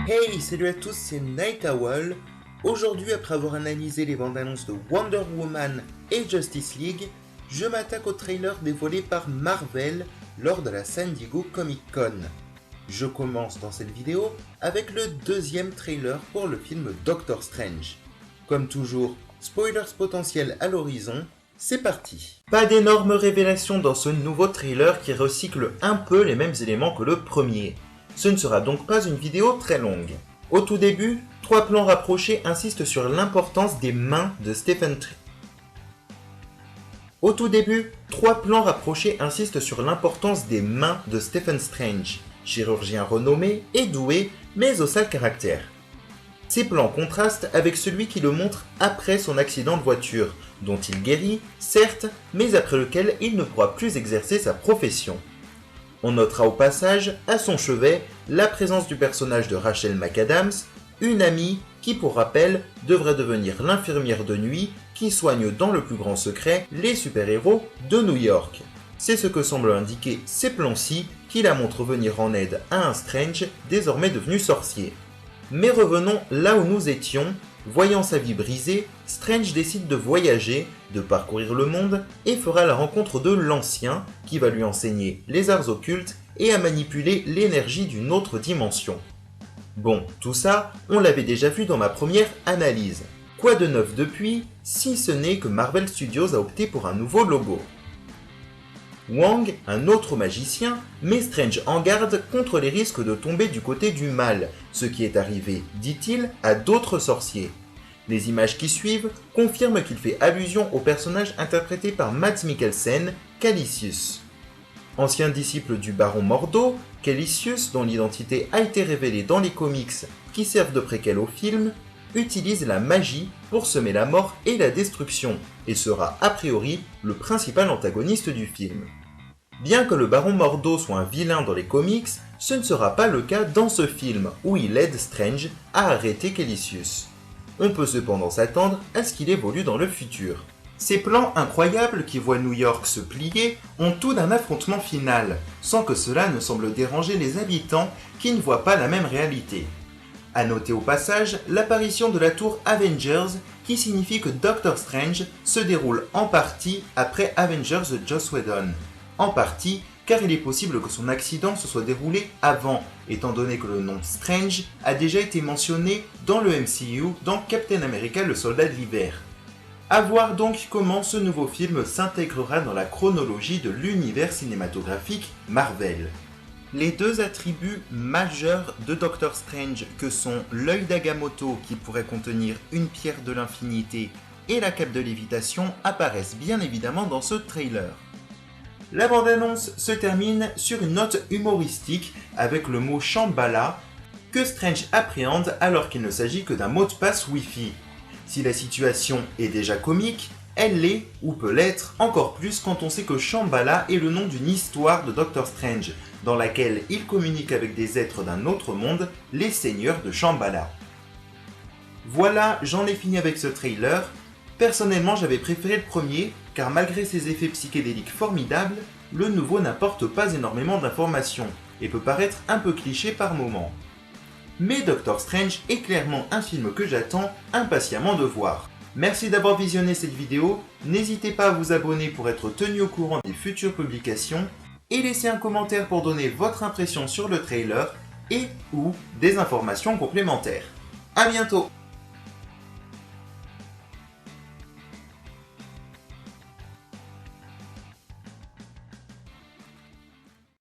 Hey, salut à tous, c'est Night Owl. Aujourd'hui, après avoir analysé les bandes annonces de Wonder Woman et Justice League, je m'attaque au trailer dévoilé par Marvel lors de la San Diego Comic Con. Je commence dans cette vidéo avec le deuxième trailer pour le film Doctor Strange. Comme toujours, spoilers potentiels à l'horizon, c'est parti. Pas d'énormes révélations dans ce nouveau trailer qui recycle un peu les mêmes éléments que le premier. Ce ne sera donc pas une vidéo très longue. Au tout début, 3 plans rapprochés insistent sur l'importance des mains de Stephen Strange, chirurgien renommé et doué, mais au sale caractère. Ces plans contrastent avec celui qui le montre après son accident de voiture, dont il guérit, certes, mais après lequel il ne pourra plus exercer sa profession. On notera au passage, à son chevet, la présence du personnage de Rachel McAdams, une amie qui, pour rappel, devrait devenir l'infirmière de nuit qui soigne dans le plus grand secret les super-héros de New York. C'est ce que semblent indiquer ces plans-ci qui la montrent venir en aide à un Strange désormais devenu sorcier. Mais revenons là où nous étions. Voyant sa vie brisée, Strange décide de voyager, de parcourir le monde et fera la rencontre de l'Ancien qui va lui enseigner les arts occultes et à manipuler l'énergie d'une autre dimension. Bon, tout ça, on l'avait déjà vu dans ma première analyse. Quoi de neuf depuis, si ce n'est que Marvel Studios a opté pour un nouveau logo. Wong, un autre magicien, met Strange en garde contre les risques de tomber du côté du mal, ce qui est arrivé, dit-il, à d'autres sorciers. Les images qui suivent confirment qu'il fait allusion au personnage interprété par Mads Mikkelsen, Calicius. Ancien disciple du baron Mordo, Calicius, dont l'identité a été révélée dans les comics qui servent de préquel au film, utilise la magie pour semer la mort et la destruction, et sera a priori le principal antagoniste du film. Bien que le baron Mordo soit un vilain dans les comics, ce ne sera pas le cas dans ce film, où il aide Strange à arrêter Calicius. On peut cependant s'attendre à ce qu'il évolue dans le futur. Ces plans incroyables qui voient New York se plier ont tout d'un affrontement final, sans que cela ne semble déranger les habitants qui ne voient pas la même réalité. A noter au passage l'apparition de la tour Avengers qui signifie que Doctor Strange se déroule en partie après Avengers de Joss Whedon. En partie car il est possible que son accident se soit déroulé avant, étant donné que le nom Strange a déjà été mentionné dans le MCU dans Captain America le soldat de l'hiver. À voir donc comment ce nouveau film s'intégrera dans la chronologie de l'univers cinématographique Marvel. Les deux attributs majeurs de Doctor Strange que sont l'œil d'Agamotto qui pourrait contenir une pierre de l'infinité et la cape de lévitation apparaissent bien évidemment dans ce trailer. La bande-annonce se termine sur une note humoristique avec le mot Shambhala que Strange appréhende alors qu'il ne s'agit que d'un mot de passe Wi-Fi. Si la situation est déjà comique, elle l'est, ou peut l'être, encore plus quand on sait que Shambhala est le nom d'une histoire de Doctor Strange, dans laquelle il communique avec des êtres d'un autre monde, les seigneurs de Shambhala. Voilà, j'en ai fini avec ce trailer. Personnellement, j'avais préféré le premier, car malgré ses effets psychédéliques formidables, le nouveau n'apporte pas énormément d'informations, et peut paraître un peu cliché par moments. Mais Doctor Strange est clairement un film que j'attends impatiemment de voir. Merci d'avoir visionné cette vidéo, n'hésitez pas à vous abonner pour être tenu au courant des futures publications, et laissez un commentaire pour donner votre impression sur le trailer, et ou des informations complémentaires. A bientôt!